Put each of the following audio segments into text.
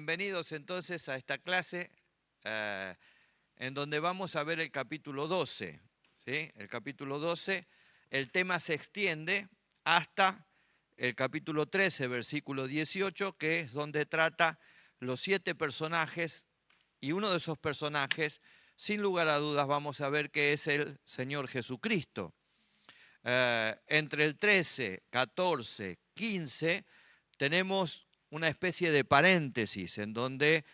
Bienvenidos entonces a esta clase en donde vamos a ver el capítulo 12. ¿Sí? El capítulo 12, el tema se extiende hasta el capítulo 13, versículo 18, que es donde trata los 7 personajes, y uno de esos personajes, sin lugar a dudas, vamos a ver que es el Señor Jesucristo. Entre el 13, 14, 15, tenemos una especie de paréntesis en donde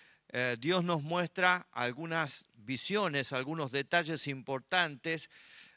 Dios nos muestra algunas visiones, algunos detalles importantes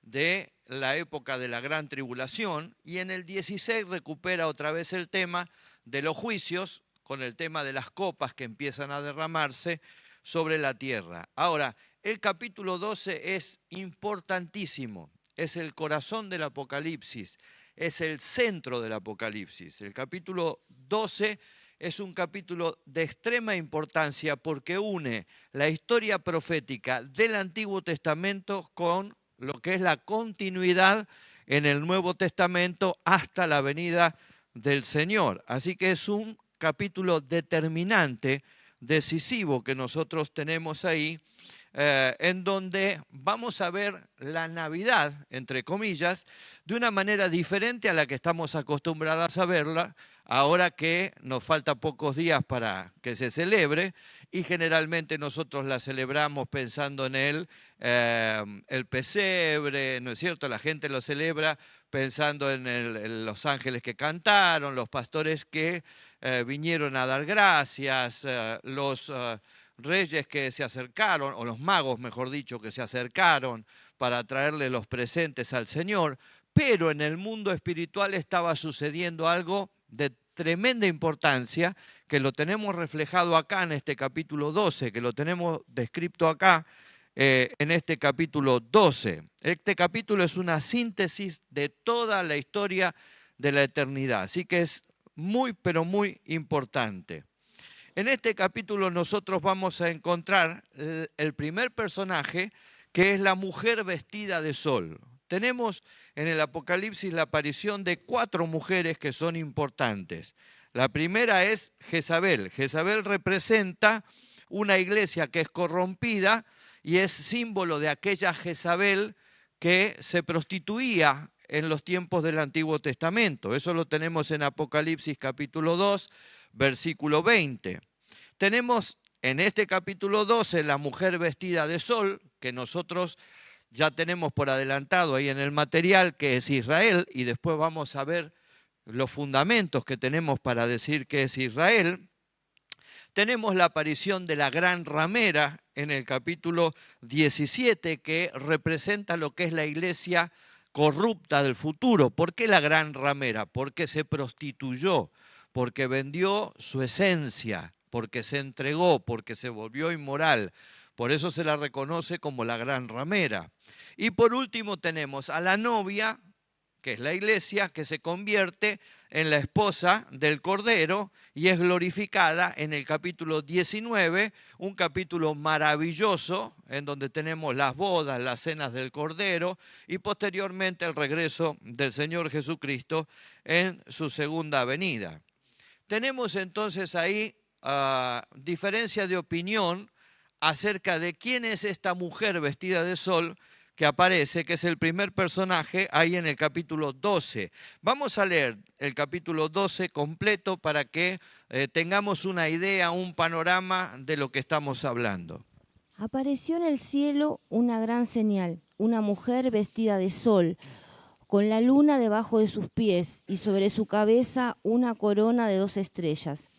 de la época de la gran tribulación, y en el 16 recupera otra vez el tema de los juicios, con el tema de las copas que empiezan a derramarse sobre la tierra. Ahora, el capítulo 12 es importantísimo, es el corazón del Apocalipsis, es el centro del Apocalipsis. El capítulo 12 es un capítulo de extrema importancia porque une la historia profética del Antiguo Testamento con lo que es la continuidad en el Nuevo Testamento hasta la venida del Señor. Así que es un capítulo determinante, decisivo que nosotros tenemos ahí, en donde vamos a ver la Navidad, entre comillas, de una manera diferente a la que estamos acostumbrados a verla, ahora que nos falta pocos días para que se celebre, y generalmente nosotros la celebramos pensando en el pesebre, ¿no es cierto? La gente lo celebra pensando en los ángeles que cantaron, los pastores que vinieron a dar gracias, los reyes que se acercaron, o los magos, mejor dicho, que se acercaron para traerle los presentes al Señor, pero en el mundo espiritual estaba sucediendo algo de tremenda importancia, que lo tenemos reflejado acá en este capítulo 12, que lo tenemos descrito acá en este capítulo 12. Este capítulo es una síntesis de toda la historia de la eternidad, así que es muy, pero muy importante. En este capítulo nosotros vamos a encontrar el primer personaje, que es la mujer vestida de sol. Tenemos en el Apocalipsis la aparición de 4 mujeres que son importantes. La primera es Jezabel. Jezabel representa una iglesia que es corrompida y es símbolo de aquella Jezabel que se prostituía en los tiempos del Antiguo Testamento. Eso lo tenemos en Apocalipsis capítulo 2, versículo 20. Tenemos en este capítulo 12 la mujer vestida de sol, que nosotros ya tenemos por adelantado ahí en el material, que es Israel, y después vamos a ver los fundamentos que tenemos para decir que es Israel. Tenemos la aparición de la gran ramera en el capítulo 17, que representa lo que es la iglesia corrupta del futuro. ¿Por qué la gran ramera? Porque se prostituyó, porque vendió su esencia, porque se entregó, porque se volvió inmoral. Por eso se la reconoce como la gran ramera. Y por último tenemos a la novia, que es la iglesia, que se convierte en la esposa del Cordero y es glorificada en el capítulo 19, un capítulo maravilloso en donde tenemos las bodas, las cenas del Cordero y posteriormente el regreso del Señor Jesucristo en su segunda venida. Tenemos entonces ahí diferencia de opinión acerca de quién es esta mujer vestida de sol que aparece, que es el primer personaje ahí en el capítulo 12. Vamos a leer el capítulo 12 completo para que tengamos una idea, un panorama de lo que estamos hablando. Apareció en el cielo una gran señal, una mujer vestida de sol, con la luna debajo de sus pies y sobre su cabeza una corona de 2 estrellas.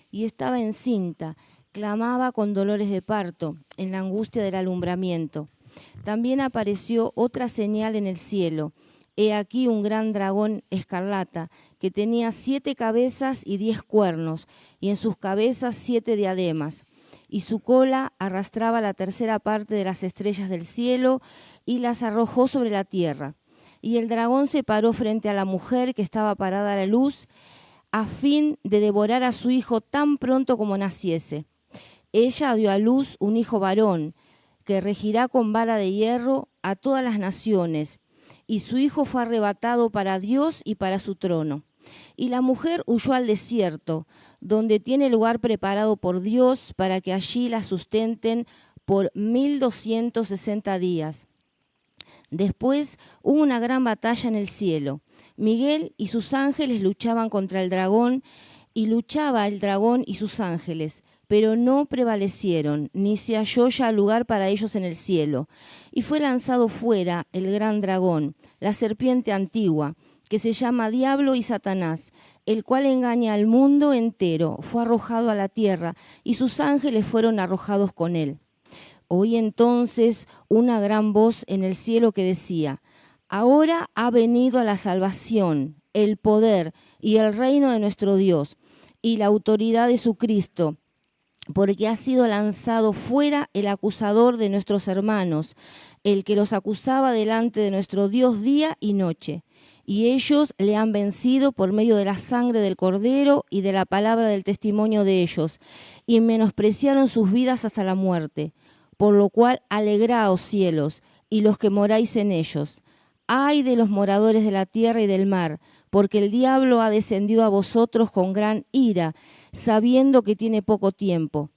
Y estaba encinta, clamaba con dolores de parto, en la angustia del alumbramiento. También apareció otra señal en el cielo. He aquí un gran dragón escarlata, que tenía 7 cabezas y 10 cuernos, y en sus cabezas 7 diademas. Y su cola arrastraba la tercera parte de las estrellas del cielo y las arrojó sobre la tierra. Y el dragón se paró frente a la mujer que estaba parada a la luz, a fin de devorar a su hijo tan pronto como naciese. Ella dio a luz un hijo varón, que regirá con vara de hierro a todas las naciones, y su hijo fue arrebatado para Dios y para su trono. Y la mujer huyó al desierto, donde tiene lugar preparado por Dios para que allí la sustenten por 1260 días. Después hubo una gran batalla en el cielo. Miguel y sus ángeles luchaban contra el dragón, y luchaba el dragón y sus ángeles, pero no prevalecieron, ni se halló ya lugar para ellos en el cielo. Y fue lanzado fuera el gran dragón, la serpiente antigua, que se llama Diablo y Satanás, el cual engaña al mundo entero. Fue arrojado a la tierra, y sus ángeles fueron arrojados con él. Oí entonces una gran voz en el cielo que decía: ahora ha venido la salvación, el poder y el reino de nuestro Dios, y la autoridad de su Cristo, porque ha sido lanzado fuera el acusador de nuestros hermanos, el que los acusaba delante de nuestro Dios día y noche. Y ellos le han vencido por medio de la sangre del Cordero y de la palabra del testimonio de ellos, y menospreciaron sus vidas hasta la muerte. Por lo cual, alegraos cielos, y los que moráis en ellos. Ay de los moradores de la tierra y del mar, porque el diablo ha descendido a vosotros con gran ira, sabiendo que tiene poco tiempo.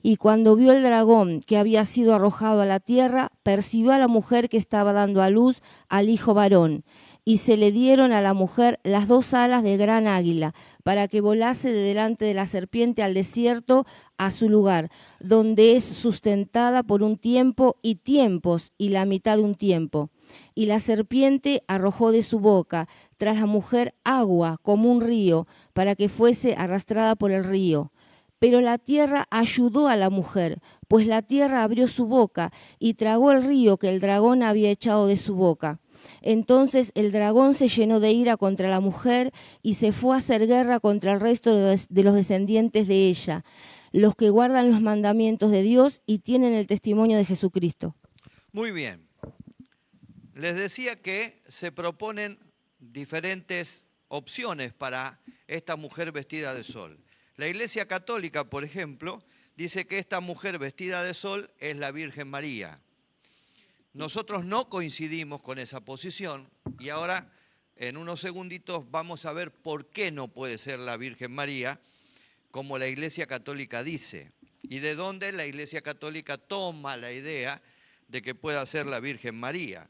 Y cuando vio el dragón que había sido arrojado a la tierra, persiguió a la mujer que estaba dando a luz al hijo varón, y se le dieron a la mujer las 2 alas de gran águila, para que volase de delante de la serpiente al desierto, a su lugar, donde es sustentada por un tiempo y tiempos, y la mitad de un tiempo. Y la serpiente arrojó de su boca tras la mujer agua como un río, para que fuese arrastrada por el río. Pero la tierra ayudó a la mujer, pues la tierra abrió su boca y tragó el río que el dragón había echado de su boca. Entonces el dragón se llenó de ira contra la mujer y se fue a hacer guerra contra el resto de los descendientes de ella, los que guardan los mandamientos de Dios y tienen el testimonio de Jesucristo. Muy bien. Les decía que se proponen diferentes opciones para esta mujer vestida de sol. La Iglesia Católica, por ejemplo, dice que esta mujer vestida de sol es la Virgen María. Nosotros no coincidimos con esa posición y ahora en unos segunditos vamos a ver por qué no puede ser la Virgen María, como la Iglesia Católica dice, y de dónde la Iglesia Católica toma la idea de que pueda ser la Virgen María.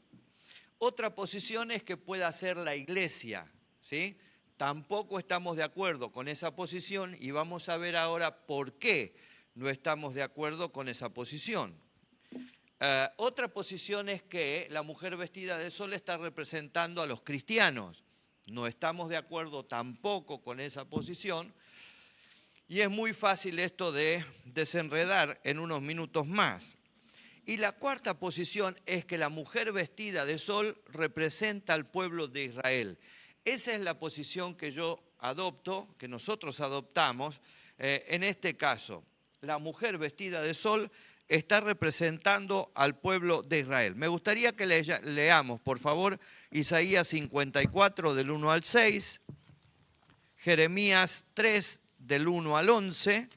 Otra posición es que pueda ser la Iglesia, ¿sí? Tampoco estamos de acuerdo con esa posición y vamos a ver ahora por qué no estamos de acuerdo con esa posición. Otra posición es que la mujer vestida de sol está representando a los cristianos. No estamos de acuerdo tampoco con esa posición y es muy fácil esto de desenredar en unos minutos más. Y la cuarta posición es que la mujer vestida de sol representa al pueblo de Israel. Esa es la posición que yo adopto, que nosotros adoptamos en este caso. La mujer vestida de sol está representando al pueblo de Israel. Me gustaría que leamos, por favor, Isaías 54 del 1 al 6, Jeremías 3 del 1 al 11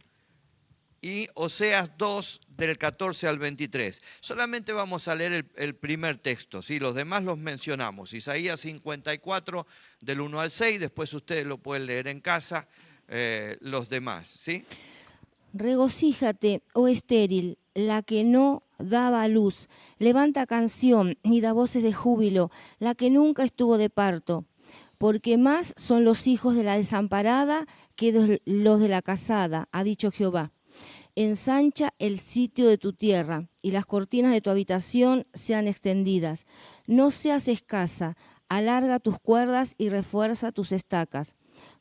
y Oseas 2 del 14 al 23. Solamente vamos a leer el primer texto, ¿sí? Los demás los mencionamos. Isaías 54 del 1 al 6, después ustedes lo pueden leer en casa, los demás, ¿sí? Regocíjate, oh estéril, la que no daba luz. Levanta canción y da voces de júbilo, la que nunca estuvo de parto. Porque más son los hijos de la desamparada que los de la casada, ha dicho Jehová. Ensancha el sitio de tu tierra, y las cortinas de tu habitación sean extendidas. No seas escasa, alarga tus cuerdas y refuerza tus estacas.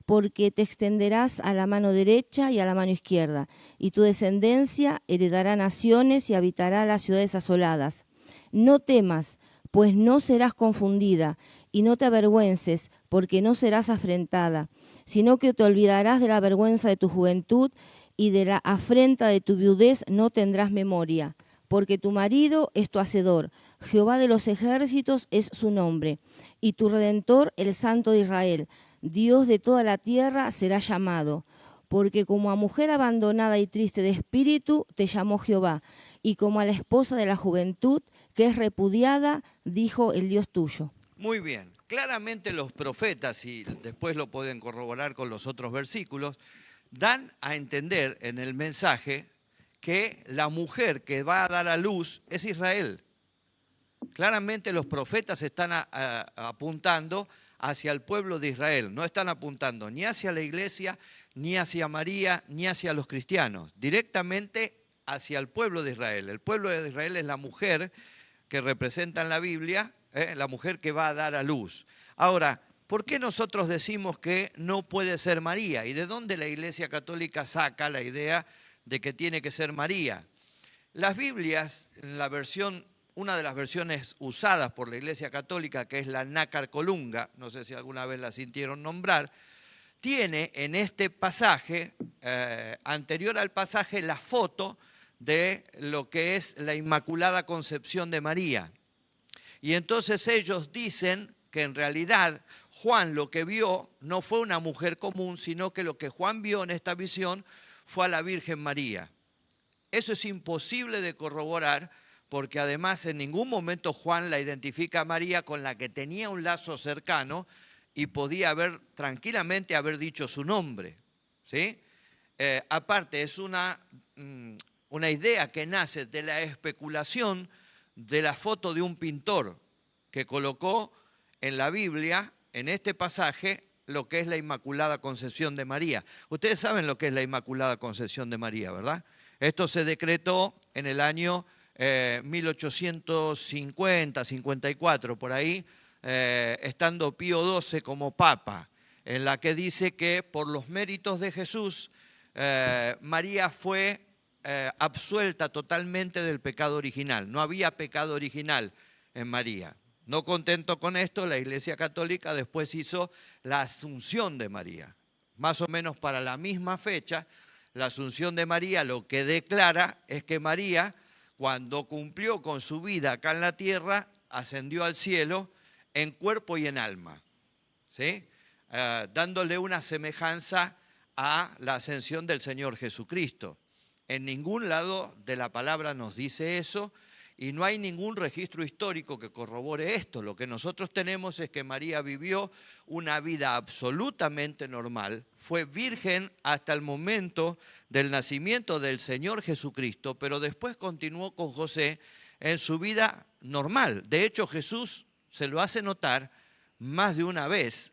Porque te extenderás a la mano derecha y a la mano izquierda, y tu descendencia heredará naciones y habitará las ciudades asoladas. No temas, pues no serás confundida, y no te avergüences, porque no serás afrentada, sino que te olvidarás de la vergüenza de tu juventud, y de la afrenta de tu viudez no tendrás memoria, porque tu marido es tu hacedor, Jehová de los ejércitos es su nombre, y tu Redentor el Santo de Israel. Dios de toda la tierra será llamado, porque como a mujer abandonada y triste de espíritu te llamó Jehová, y como a la esposa de la juventud que es repudiada, dijo el Dios tuyo. Muy bien. Claramente los profetas, y después lo pueden corroborar con los otros versículos, dan a entender en el mensaje que la mujer que va a dar a luz es Israel. Claramente los profetas están apuntando hacia el pueblo de Israel, no están apuntando ni hacia la iglesia, ni hacia María, ni hacia los cristianos, directamente hacia el pueblo de Israel. El pueblo de Israel es la mujer que representa en la Biblia, la mujer que va a dar a luz. Ahora, ¿por qué nosotros decimos que no puede ser María? ¿Y de dónde la Iglesia Católica saca la idea de que tiene que ser María? Las Biblias, en la versión, una de las versiones usadas por la Iglesia Católica, que es la Nácar Colunga, no sé si alguna vez la sintieron nombrar, tiene en este pasaje, anterior al pasaje, la foto de lo que es la Inmaculada Concepción de María. Y entonces ellos dicen que en realidad Juan lo que vio no fue una mujer común, sino que lo que Juan vio en esta visión fue a la Virgen María. Eso es imposible de corroborar, porque además en ningún momento Juan la identifica a María, con la que tenía un lazo cercano y podía tranquilamente haber dicho su nombre, ¿sí? Aparte, es una idea que nace de la especulación de la foto de un pintor que colocó en la Biblia, en este pasaje, lo que es la Inmaculada Concepción de María. Ustedes saben lo que es la Inmaculada Concepción de María, ¿verdad? Esto se decretó en el año 1850, 54, por ahí, estando Pío XII como papa, en la que dice que por los méritos de Jesús, María fue absuelta totalmente del pecado original. No había pecado original en María. No contento con esto, la Iglesia Católica después hizo la Asunción de María. Más o menos para la misma fecha, la Asunción de María lo que declara es que María, cuando cumplió con su vida acá en la tierra, ascendió al cielo en cuerpo y en alma, ¿sí? Dándole una semejanza a la ascensión del Señor Jesucristo. En ningún lado de la palabra nos dice eso y no hay ningún registro histórico que corrobore esto. Lo que nosotros tenemos es que María vivió una vida absolutamente normal, fue virgen hasta el momento del nacimiento del Señor Jesucristo, pero después continuó con José en su vida normal. De hecho, Jesús se lo hace notar más de una vez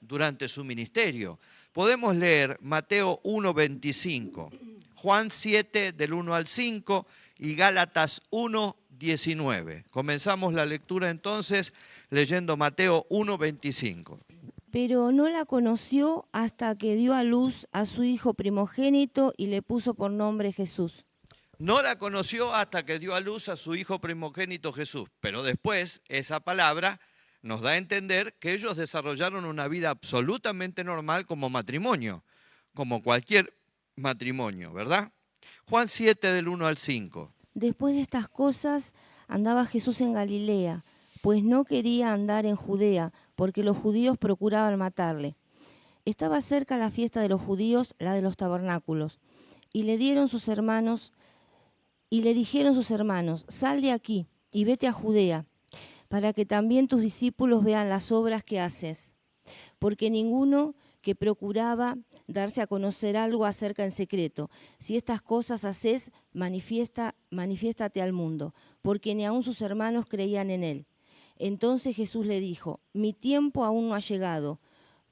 durante su ministerio. Podemos leer Mateo 1:25, Juan 7 del 1 al 5 y Gálatas 1:19. Comenzamos la lectura entonces leyendo Mateo 1:25. Pero no la conoció hasta que dio a luz a su hijo primogénito y le puso por nombre Jesús. No la conoció hasta que dio a luz a su hijo primogénito Jesús, pero después esa palabra nos da a entender que ellos desarrollaron una vida absolutamente normal como matrimonio, como cualquier matrimonio, ¿verdad? Juan 7 del 1 al 5. Después de estas cosas andaba Jesús en Galilea, pues no quería andar en Judea, porque los judíos procuraban matarle. Estaba cerca la fiesta de los judíos, la de los tabernáculos, y le dijeron sus hermanos, sal de aquí y vete a Judea, para que también tus discípulos vean las obras que haces. Porque ninguno que procuraba darse a conocer algo acerca en secreto. Si estas cosas haces, manifiéstate al mundo, porque ni aun sus hermanos creían en él. Entonces Jesús le dijo, mi tiempo aún no ha llegado,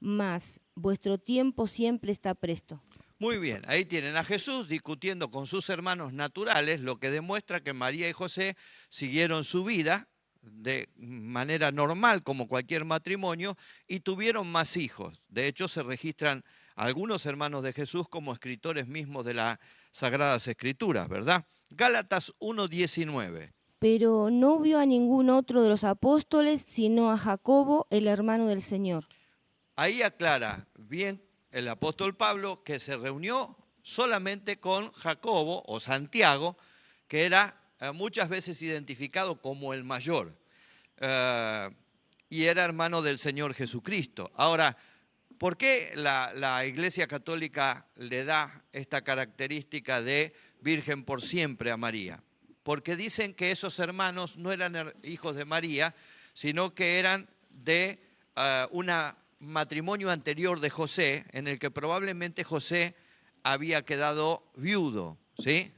mas vuestro tiempo siempre está presto. Muy bien, ahí tienen a Jesús discutiendo con sus hermanos naturales, lo que demuestra que María y José siguieron su vida de manera normal como cualquier matrimonio y tuvieron más hijos. De hecho, se registran algunos hermanos de Jesús como escritores mismos de las Sagradas Escrituras, ¿verdad? Gálatas 1:19. Pero no vio a ningún otro de los apóstoles, sino a Jacobo, el hermano del Señor. Ahí aclara bien el apóstol Pablo que se reunió solamente con Jacobo o Santiago, que era muchas veces identificado como el mayor, y era hermano del Señor Jesucristo. Ahora, ¿por qué la Iglesia Católica le da esta característica de virgen por siempre a María? Porque dicen que esos hermanos no eran hijos de María, sino que eran de un matrimonio anterior de José, en el que probablemente José había quedado viudo, ¿sí?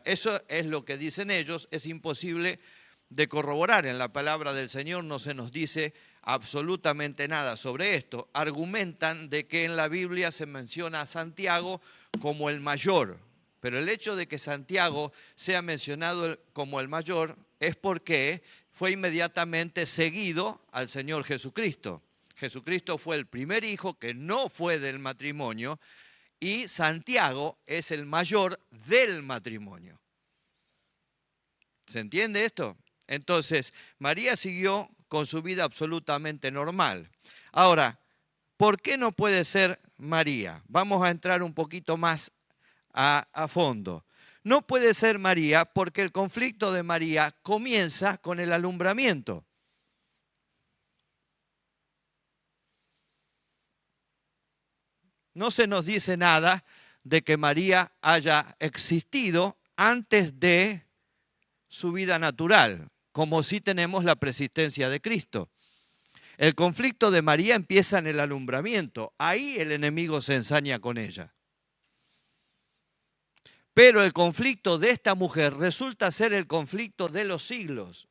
Eso es lo que dicen ellos, es imposible de corroborar. En la palabra del Señor no se nos dice absolutamente nada sobre esto. Argumentan de que en la Biblia se menciona a Santiago como el mayor, pero el hecho de que Santiago sea mencionado como el mayor es porque fue inmediatamente seguido al Señor Jesucristo. Jesucristo fue el primer hijo que no fue del matrimonio y Santiago es el mayor del matrimonio. ¿Se entiende esto? Entonces, María siguió con su vida absolutamente normal. Ahora, ¿por qué no puede ser María? Vamos a entrar un poquito más a fondo. No puede ser María porque el conflicto de María comienza con el alumbramiento. No se nos dice nada de que María haya existido antes de su vida natural, como si tenemos la preexistencia de Cristo. El conflicto de María empieza en el alumbramiento. Ahí el enemigo se ensaña con ella. Pero el conflicto de esta mujer resulta ser el conflicto de los siglos.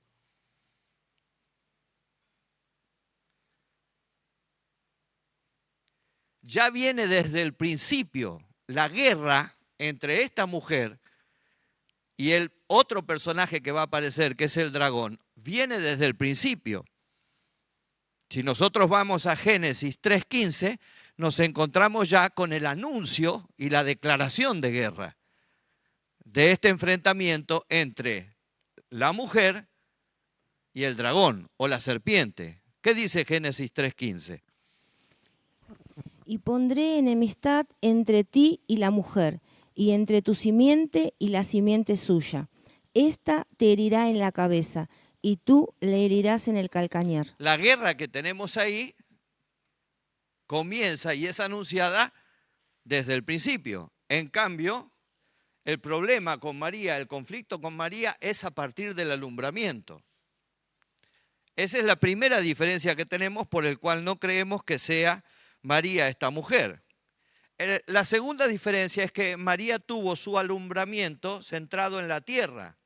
Ya viene desde el principio la guerra entre esta mujer y el otro personaje que va a aparecer, que es el dragón, viene desde el principio. Si nosotros vamos a Génesis 3:15, nos encontramos ya con el anuncio y la declaración de guerra de este enfrentamiento entre la mujer y el dragón o la serpiente. ¿Qué dice Génesis 3:15? Y pondré enemistad entre ti y la mujer, y entre tu simiente y la simiente suya. Esta te herirá en la cabeza, y tú le herirás en el calcañar. La guerra que tenemos ahí comienza y es anunciada desde el principio. En cambio, el problema con María, el conflicto con María es a partir del alumbramiento. Esa es la primera diferencia que tenemos por el cual no creemos que sea María esta mujer. La segunda diferencia es que María tuvo su alumbramiento centrado en la tierra.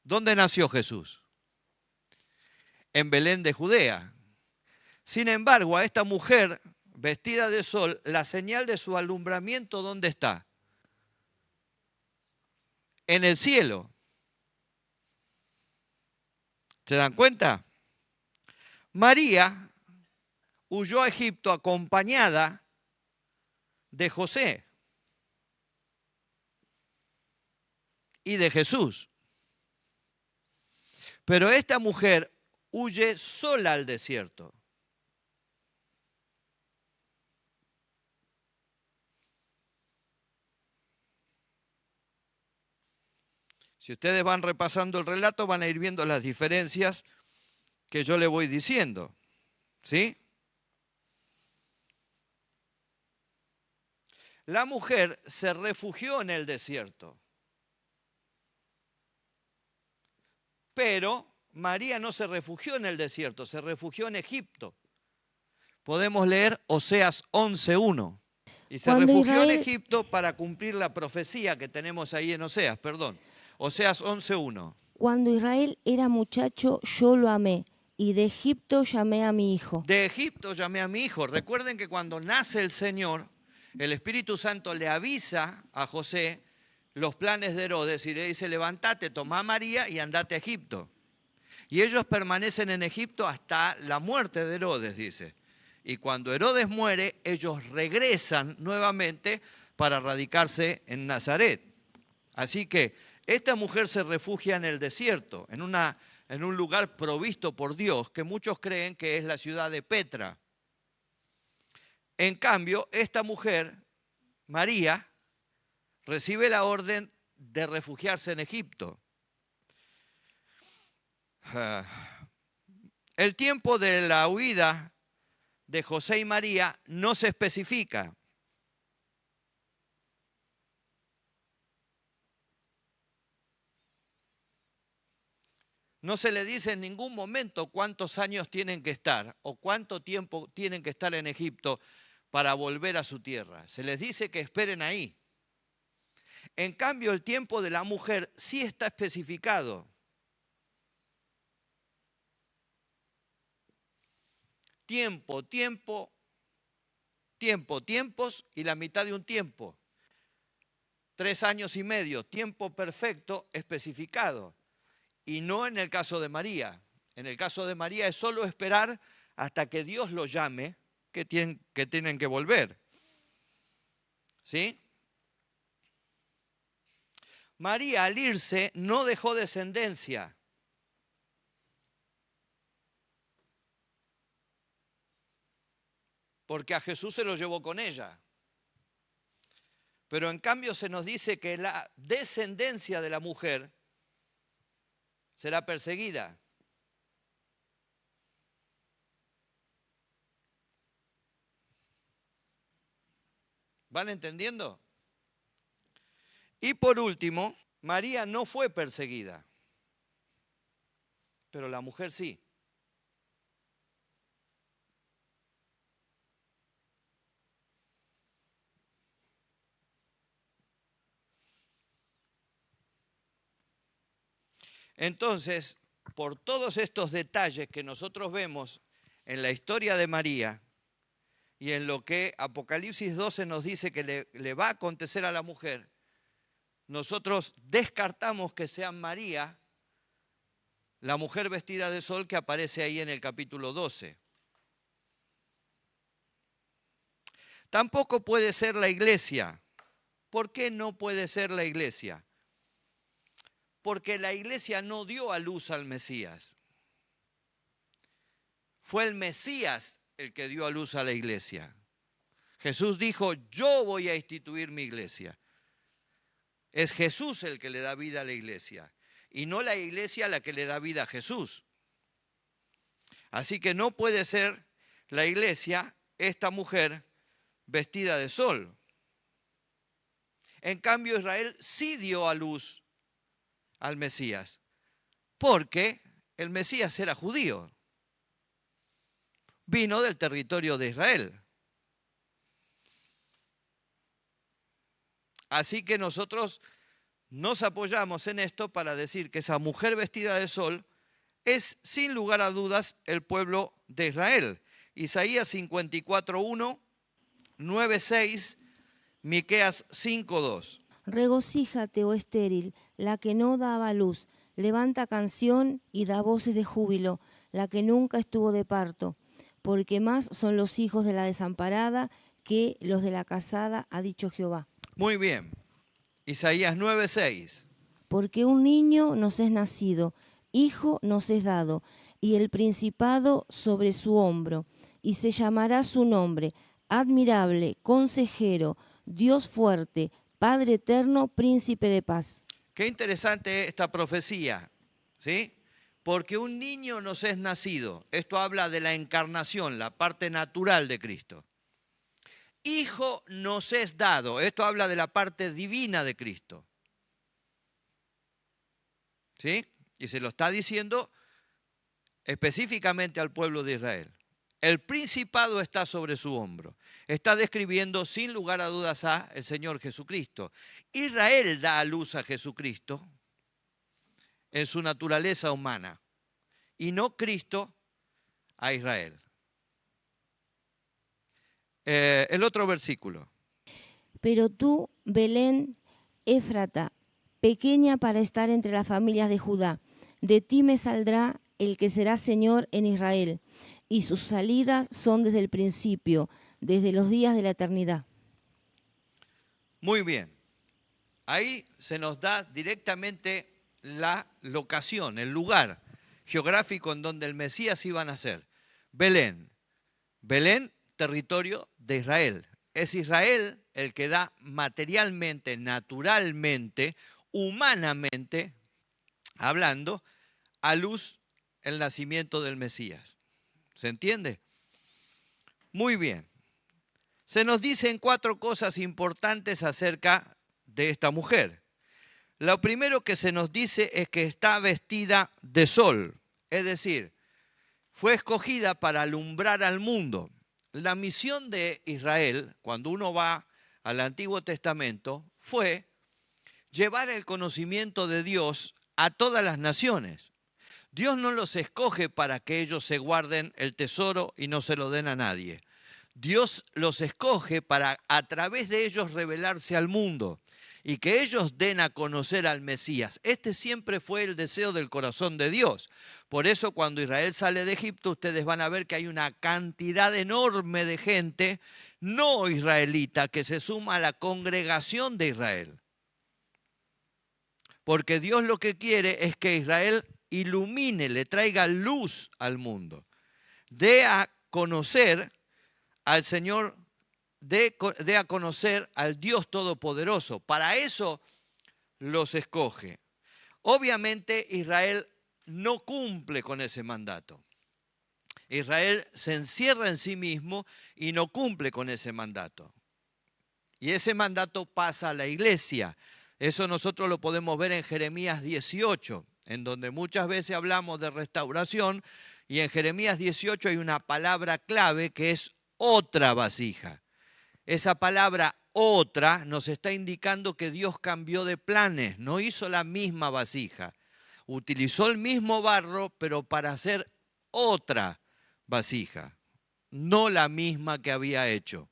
¿Dónde nació Jesús? En Belén de Judea. Sin embargo, a esta mujer vestida de sol, la señal de su alumbramiento, ¿dónde está? En el cielo. ¿Se dan cuenta? María huyó a Egipto acompañada de José y de Jesús. Pero esta mujer huye sola al desierto. Si ustedes van repasando el relato, van a ir viendo las diferencias que yo le voy diciendo. ¿Sí? La mujer se refugió en el desierto. Pero María no se refugió en el desierto, se refugió en Egipto. Podemos leer Oseas 11:1. Y se refugió en Egipto para cumplir la profecía que tenemos ahí en Oseas, perdón. Oseas 11:1. Cuando Israel era muchacho, yo lo amé, y de Egipto llamé a mi hijo. De Egipto llamé a mi hijo. Recuerden que cuando nace el Señor, el Espíritu Santo le avisa a José los planes de Herodes y le dice, levántate, toma a María y andate a Egipto. Y ellos permanecen en Egipto hasta la muerte de Herodes, dice. Y cuando Herodes muere, ellos regresan nuevamente para radicarse en Nazaret. Así que esta mujer se refugia en el desierto, en un lugar provisto por Dios, que muchos creen que es la ciudad de Petra. En cambio, esta mujer, María, recibe la orden de refugiarse en Egipto. El tiempo de la huida de José y María no se especifica. No se le dice en ningún momento cuántos años tienen que estar o cuánto tiempo tienen que estar en Egipto para volver a su tierra. Se les dice que esperen ahí. En cambio, el tiempo de la mujer sí está especificado. Tiempos y la mitad de un tiempo. 3 años y medio, tiempo perfecto especificado. Y no en el caso de María. En el caso de María es solo esperar hasta que Dios lo llame, que tienen que volver. ¿Sí? María al irse no dejó descendencia. Porque a Jesús se lo llevó con ella. Pero en cambio se nos dice que la descendencia de la mujer será perseguida. ¿Van entendiendo? Y por último, María no fue perseguida, pero la mujer sí. Entonces, por todos estos detalles que nosotros vemos en la historia de María y en lo que Apocalipsis 12 nos dice que le va a acontecer a la mujer, nosotros descartamos que sea María, la mujer vestida de sol que aparece ahí en el capítulo 12. Tampoco puede ser la iglesia. ¿Por qué no puede ser la iglesia? Porque la iglesia no dio a luz al Mesías. Fue el Mesías el que dio a luz a la iglesia. Jesús dijo, yo voy a instituir mi iglesia. Es Jesús el que le da vida a la iglesia y no la iglesia la que le da vida a Jesús. Así que no puede ser la iglesia esta mujer vestida de sol. En cambio, Israel sí dio a luz al Mesías, porque el Mesías era judío. Vino del territorio de Israel. Así que nosotros nos apoyamos en esto para decir que esa mujer vestida de sol es, sin lugar a dudas, el pueblo de Israel. Isaías 54:1, 9:6, Miqueas 5:2. Regocíjate, oh estéril, la que no daba luz, levanta canción y da voces de júbilo, la que nunca estuvo de parto, porque más son los hijos de la desamparada que los de la casada, ha dicho Jehová. Muy bien. Isaías 9:6. Porque un niño nos es nacido, hijo nos es dado, y el principado sobre su hombro, y se llamará su nombre, admirable, consejero, Dios fuerte, Padre eterno, príncipe de paz. Qué interesante esta profecía, ¿sí? Porque un niño nos es nacido. Esto habla de la encarnación, la parte natural de Cristo. Hijo nos es dado. Esto habla de la parte divina de Cristo. ¿Sí? Y se lo está diciendo específicamente al pueblo de Israel. El principado está sobre su hombro. Está describiendo sin lugar a dudas a el Señor Jesucristo. Israel da a luz a Jesucristo en su naturaleza humana y no Cristo a Israel. El otro versículo. Pero tú, Belén, Éfrata, pequeña para estar entre las familias de Judá, de ti me saldrá el que será Señor en Israel, y sus salidas son desde el principio, desde los días de la eternidad. Muy bien. Ahí se nos da directamente la locación, el lugar geográfico en donde el Mesías iba a nacer. Belén. Belén, territorio de Israel. Es Israel el que da materialmente, naturalmente, humanamente, hablando, a luz el nacimiento del Mesías. ¿Se entiende? Muy bien. Se nos dicen 4 cosas importantes acerca de esta mujer. Lo primero que se nos dice es que está vestida de sol, es decir, fue escogida para alumbrar al mundo. La misión de Israel, cuando uno va al Antiguo Testamento, fue llevar el conocimiento de Dios a todas las naciones. Dios no los escoge para que ellos se guarden el tesoro y no se lo den a nadie. Dios los escoge para a través de ellos revelarse al mundo y que ellos den a conocer al Mesías. Este siempre fue el deseo del corazón de Dios. Por eso cuando Israel sale de Egipto, ustedes van a ver que hay una cantidad enorme de gente no israelita que se suma a la congregación de Israel. Porque Dios lo que quiere es que Israel ilumine, le traiga luz al mundo, dé a conocer al Señor, dé a conocer al Dios Todopoderoso. Para eso los escoge. Obviamente Israel no cumple con ese mandato. Israel se encierra en sí mismo y no cumple con ese mandato. Y ese mandato pasa a la iglesia. Eso nosotros lo podemos ver en Jeremías 18, en donde muchas veces hablamos de restauración, y en Jeremías 18 hay una palabra clave que es otra vasija. Esa palabra otra nos está indicando que Dios cambió de planes, no hizo la misma vasija. Utilizó el mismo barro, pero para hacer otra vasija, no la misma que había hecho.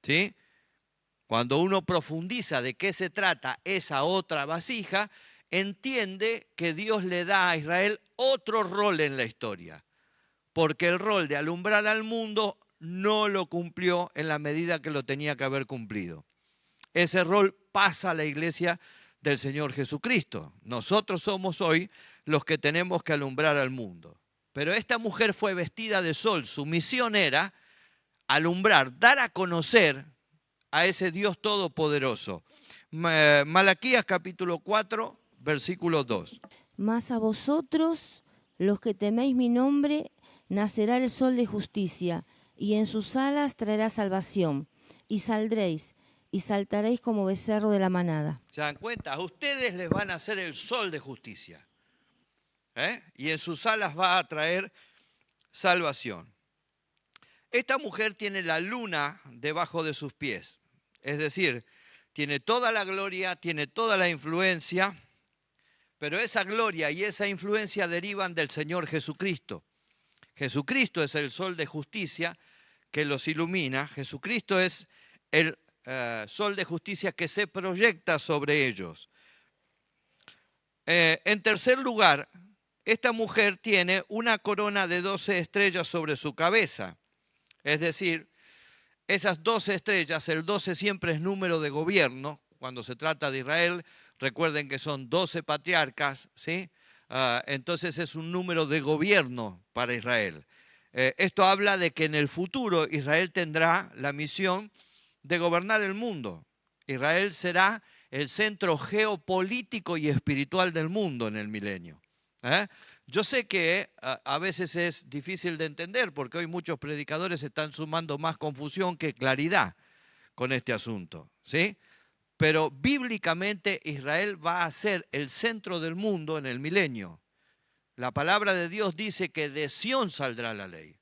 ¿Sí? Cuando uno profundiza de qué se trata esa otra vasija, entiende que Dios le da a Israel otro rol en la historia, porque el rol de alumbrar al mundo no lo cumplió en la medida que lo tenía que haber cumplido. Ese rol pasa a la iglesia del Señor Jesucristo. Nosotros somos hoy los que tenemos que alumbrar al mundo. Pero esta mujer fue vestida de sol. Su misión era alumbrar, dar a conocer a ese Dios todopoderoso. Malaquías capítulo 4, versículo 2. Mas a vosotros, los que teméis mi nombre, nacerá el sol de justicia, y en sus alas traerá salvación, y saldréis, y saltaréis como becerro de la manada. ¿Se dan cuenta? A ustedes les van a hacer el sol de justicia. Y en sus alas va a traer salvación. Esta mujer tiene la luna debajo de sus pies. Es decir, tiene toda la gloria, tiene toda la influencia, pero esa gloria y esa influencia derivan del Señor Jesucristo. Jesucristo es el sol de justicia que los ilumina. Jesucristo es el sol de justicia que se proyecta sobre ellos. En tercer lugar, esta mujer tiene una corona de 12 estrellas sobre su cabeza. Es decir, esas 12 estrellas, el 12 siempre es número de gobierno. Cuando se trata de Israel, recuerden que son 12 patriarcas, ¿sí? Entonces es un número de gobierno para Israel. Esto habla de que en el futuro Israel tendrá la misión de gobernar el mundo. Israel será el centro geopolítico y espiritual del mundo en el milenio. Yo sé que a veces es difícil de entender porque hoy muchos predicadores están sumando más confusión que claridad con este asunto, ¿sí? Pero bíblicamente Israel va a ser el centro del mundo en el milenio. La palabra de Dios dice que de Sión saldrá la ley.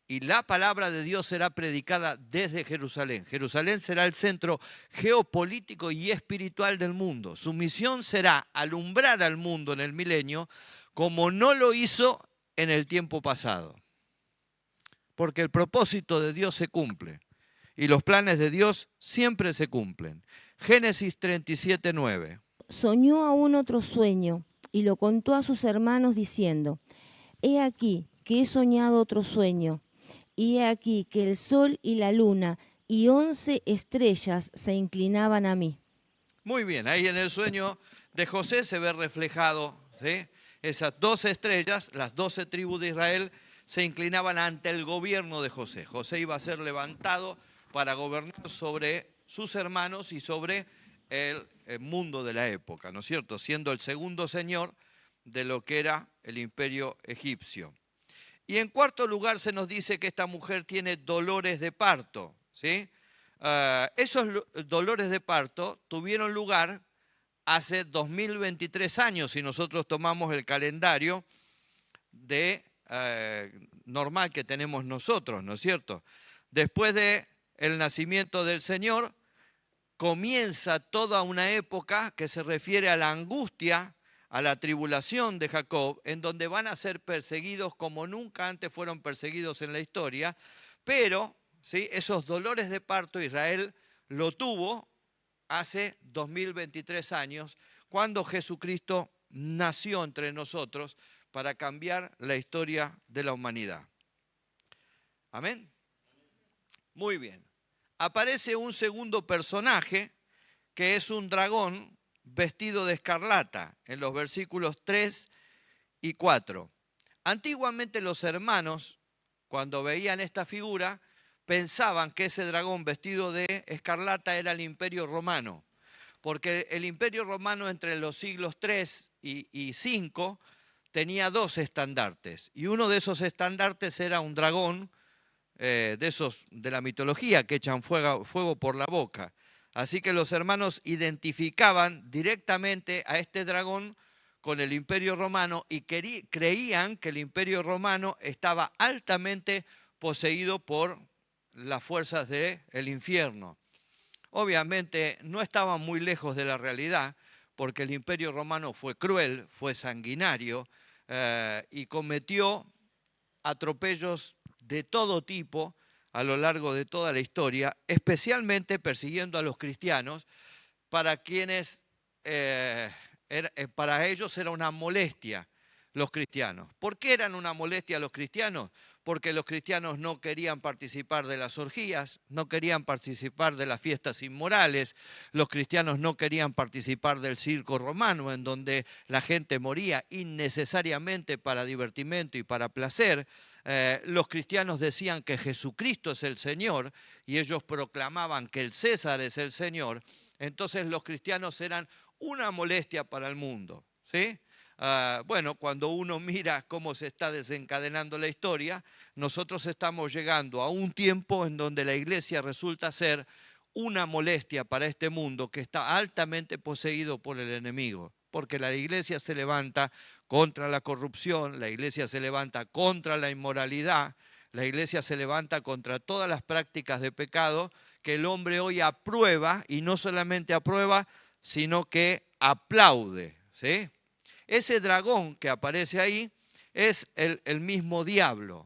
Y la palabra de Dios será predicada desde Jerusalén. Jerusalén será el centro geopolítico y espiritual del mundo. Su misión será alumbrar al mundo en el milenio como no lo hizo en el tiempo pasado. Porque el propósito de Dios se cumple. Y los planes de Dios siempre se cumplen. Génesis 37, 9. Soñó aún otro sueño y lo contó a sus hermanos diciendo: He aquí que he soñado otro sueño, y he aquí que el sol y la luna y 11 estrellas se inclinaban a mí. Muy bien, ahí en el sueño de José se ve reflejado, ¿sí? Esas 12 estrellas, las 12 tribus de Israel, se inclinaban ante el gobierno de José. José iba a ser levantado para gobernar sobre sus hermanos y sobre el mundo de la época, ¿no es cierto? Siendo el segundo señor de lo que era el imperio egipcio. Y en cuarto lugar se nos dice que esta mujer tiene dolores de parto, ¿sí? Esos dolores de parto tuvieron lugar hace 2023 años, si nosotros tomamos el calendario normal que tenemos nosotros, ¿no es cierto? Después del nacimiento del Señor, comienza toda una época que se refiere a la angustia, a la tribulación de Jacob, en donde van a ser perseguidos como nunca antes fueron perseguidos en la historia, pero ¿sí? Esos dolores de parto Israel lo tuvo hace 2023 años, cuando Jesucristo nació entre nosotros para cambiar la historia de la humanidad. ¿Amén? Muy bien. Aparece un segundo personaje que es un dragón vestido de escarlata en los versículos 3 y 4. Antiguamente los hermanos, cuando veían esta figura, pensaban que ese dragón vestido de escarlata era el Imperio Romano, porque el Imperio Romano entre los siglos 3 y 5 tenía dos estandartes, y uno de esos estandartes era un dragón de esos de la mitología que echan fuego por la boca. Así que los hermanos identificaban directamente a este dragón con el Imperio Romano y creían que el Imperio Romano estaba altamente poseído por las fuerzas del infierno. Obviamente no estaban muy lejos de la realidad, porque el Imperio Romano fue cruel, fue sanguinario y cometió atropellos de todo tipo a lo largo de toda la historia, especialmente persiguiendo a los cristianos, para quienes para ellos era una molestia los cristianos. ¿Por qué eran una molestia los cristianos? Porque los cristianos no querían participar de las orgías, no querían participar de las fiestas inmorales, los cristianos no querían participar del circo romano, en donde la gente moría innecesariamente para divertimento y para placer. Los cristianos decían que Jesucristo es el Señor y ellos proclamaban que el César es el Señor. Entonces los cristianos eran una molestia para el mundo, ¿sí? Bueno, cuando uno mira cómo se está desencadenando la historia, nosotros estamos llegando a un tiempo en donde la iglesia resulta ser una molestia para este mundo que está altamente poseído por el enemigo, porque la iglesia se levanta contra la corrupción, la iglesia se levanta contra la inmoralidad, la iglesia se levanta contra todas las prácticas de pecado que el hombre hoy aprueba, y no solamente aprueba, sino que aplaude, ¿sí? Ese dragón que aparece ahí es el mismo diablo.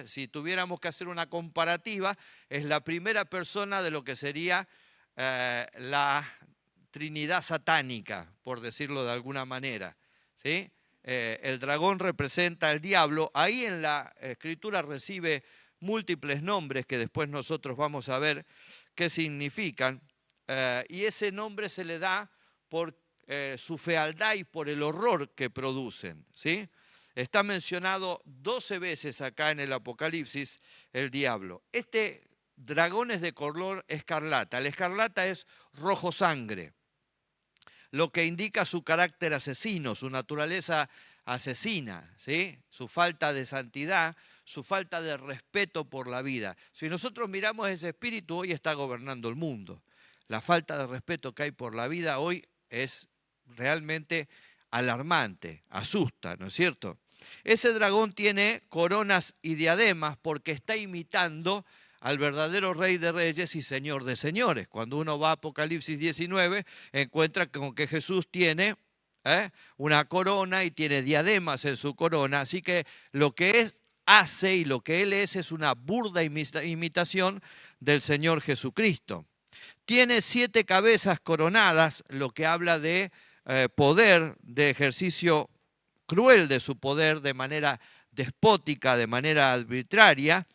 Si tuviéramos que hacer una comparativa, es la primera persona de lo que sería la Trinidad satánica, por decirlo de alguna manera, ¿sí? El dragón representa al diablo. Ahí en la Escritura recibe múltiples nombres que después nosotros vamos a ver qué significan. Y ese nombre se le da por su fealdad y por el horror que producen, ¿sí? Está mencionado 12 veces acá en el Apocalipsis el diablo. Este dragón es de color escarlata. El escarlata es rojo sangre, lo que indica su carácter asesino, su naturaleza asesina, ¿sí? Su falta de santidad, su falta de respeto por la vida. Si nosotros miramos ese espíritu, hoy está gobernando el mundo. La falta de respeto que hay por la vida hoy es realmente alarmante, asusta, ¿no es cierto? Ese dragón tiene coronas y diademas porque está imitando al verdadero Rey de Reyes y Señor de Señores. Cuando uno va a Apocalipsis 19, encuentra con que Jesús tiene una corona y tiene diademas en su corona. Así que lo que hace y lo que Él es una burda imitación del Señor Jesucristo. Tiene 7 cabezas coronadas, lo que habla de poder, de ejercicio cruel de su poder, de manera despótica, de manera arbitraria.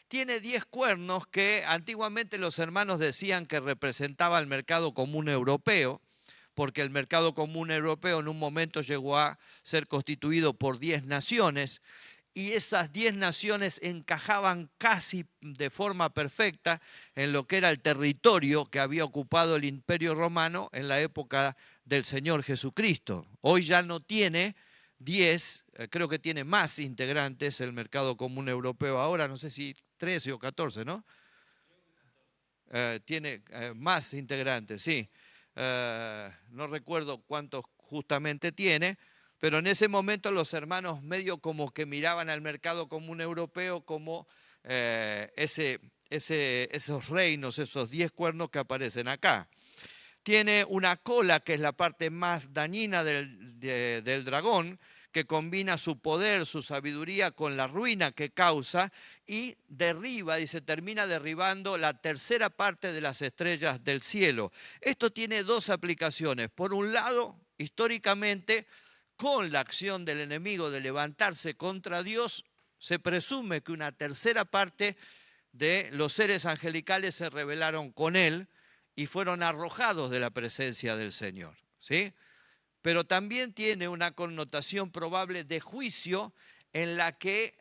Tiene 10 cuernos que antiguamente los hermanos decían que representaba el mercado común europeo, porque el mercado común europeo en un momento llegó a ser constituido por 10 naciones, y esas 10 naciones encajaban casi de forma perfecta en lo que era el territorio que había ocupado el Imperio Romano en la época del Señor Jesucristo. Hoy ya no tiene 10, creo que tiene más integrantes el mercado común europeo ahora, no sé si 13 o 14, ¿no? Tiene más integrantes, sí. no recuerdo cuántos justamente tiene, pero en ese momento los hermanos medio como que miraban al mercado común europeo como esos reinos, esos 10 cuernos que aparecen acá. Tiene una cola que es la parte más dañina del dragón, que combina su poder, su sabiduría con la ruina que causa y derriba, y se termina derribando la tercera parte de las estrellas del cielo. Esto tiene dos aplicaciones. Por un lado, históricamente, con la acción del enemigo de levantarse contra Dios, se presume que una tercera parte de los seres angelicales se rebelaron con él y fueron arrojados de la presencia del Señor, ¿sí? Pero también tiene una connotación probable de juicio en la que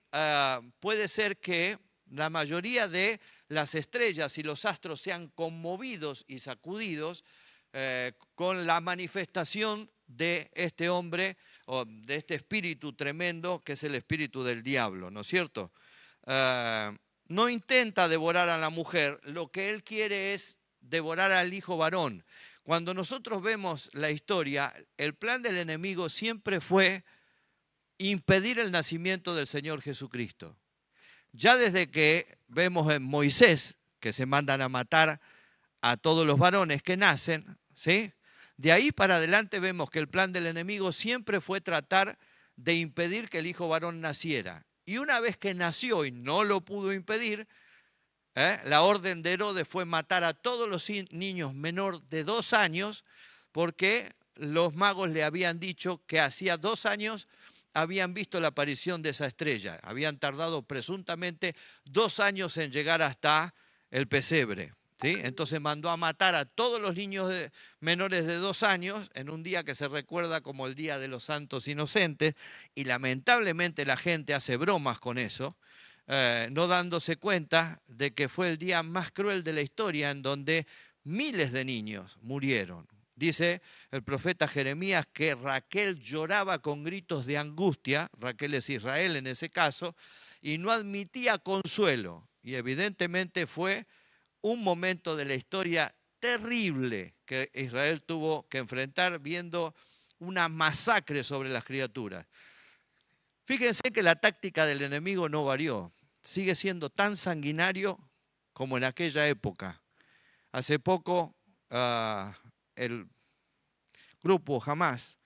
puede ser que la mayoría de las estrellas y los astros sean conmovidos y sacudidos con la manifestación de este hombre o de este espíritu tremendo que es el espíritu del diablo, ¿no es cierto? No intenta devorar a la mujer, lo que él quiere es devorar al hijo varón. Cuando nosotros vemos la historia, el plan del enemigo siempre fue impedir el nacimiento del Señor Jesucristo. Ya desde que vemos en Moisés que se mandan a matar a todos los varones que nacen, ¿sí? De ahí para adelante vemos que el plan del enemigo siempre fue tratar de impedir que el hijo varón naciera. Y una vez que nació y no lo pudo impedir, la orden de Herodes fue matar a todos los niños menor de 2 años porque los magos le habían dicho que hacía 2 años habían visto la aparición de esa estrella. Habían tardado presuntamente 2 años en llegar hasta el pesebre, ¿sí? Entonces mandó a matar a todos los niños menores de 2 años en un día que se recuerda como el Día de los Santos Inocentes, y lamentablemente la gente hace bromas con eso, no dándose cuenta de que fue el día más cruel de la historia en donde miles de niños murieron. Dice el profeta Jeremías que Raquel lloraba con gritos de angustia, Raquel es Israel en ese caso, y no admitía consuelo. Y evidentemente fue un momento de la historia terrible que Israel tuvo que enfrentar viendo una masacre sobre las criaturas. Fíjense que la táctica del enemigo no varió, sigue siendo tan sanguinario como en aquella época. Hace poco el grupo Hamás,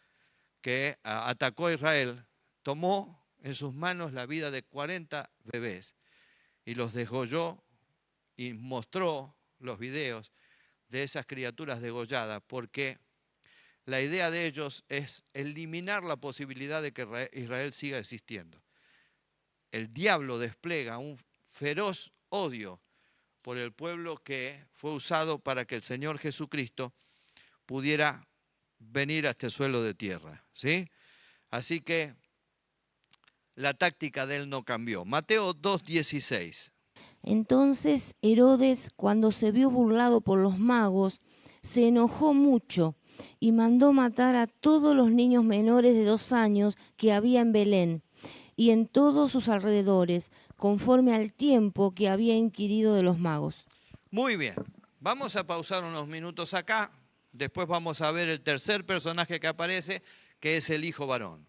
que atacó a Israel, tomó en sus manos la vida de 40 bebés y los degolló y mostró los videos de esas criaturas degolladas, porque la idea de ellos es eliminar la posibilidad de que Israel siga existiendo. El diablo despliega un feroz odio por el pueblo que fue usado para que el Señor Jesucristo pudiera venir a este suelo de tierra, ¿sí? Así que la táctica de él no cambió. Mateo 2:16. Entonces Herodes, cuando se vio burlado por los magos, se enojó mucho y mandó matar a todos los niños menores de 2 años que había en Belén y en todos sus alrededores, conforme al tiempo que había inquirido de los magos. Muy bien, vamos a pausar unos minutos acá, después vamos a ver el tercer personaje que aparece, que es el hijo varón.